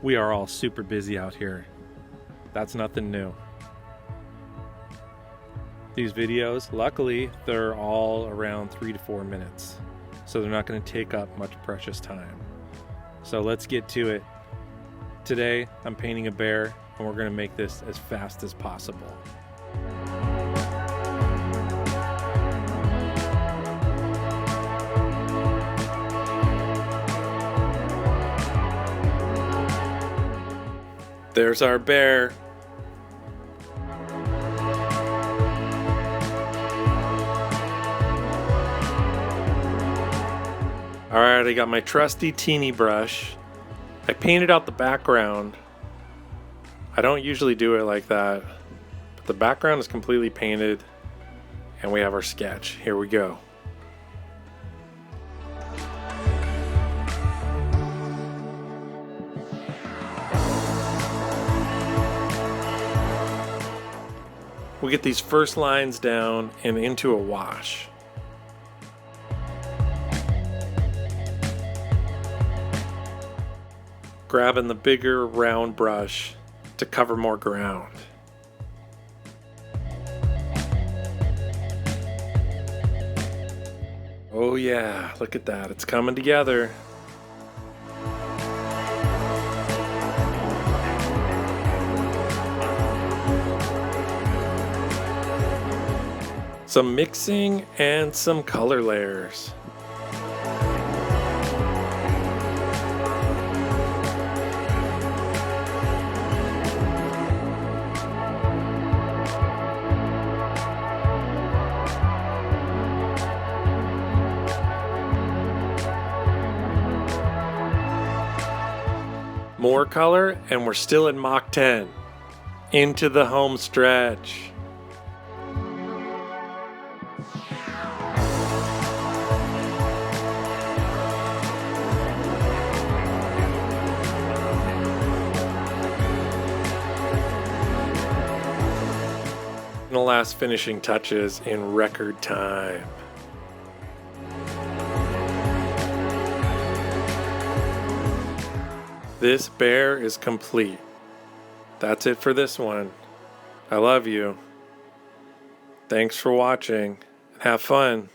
We are all super busy out here. That's nothing new. These videos, luckily, they're all around 3 to 4 minutes, so they're not going to take up much precious time. So let's get to it. Today, I'm painting a bear, and we're going to make this as fast as possible. There's our bear. Alright, I got my trusty teeny brush. I painted out the background. I don't usually do it like that, but the background is completely painted, and we have our sketch. Here we go. We get these first lines down and into a wash. Grabbing the bigger round brush to cover more ground. Oh yeah, look at that, it's coming together. Some mixing and some color layers. More color, and we're still at Mach 10. Into the home stretch. The last finishing touches in record time. This bear is complete. That's it for this one. I love you. Thanks for watching, and have fun.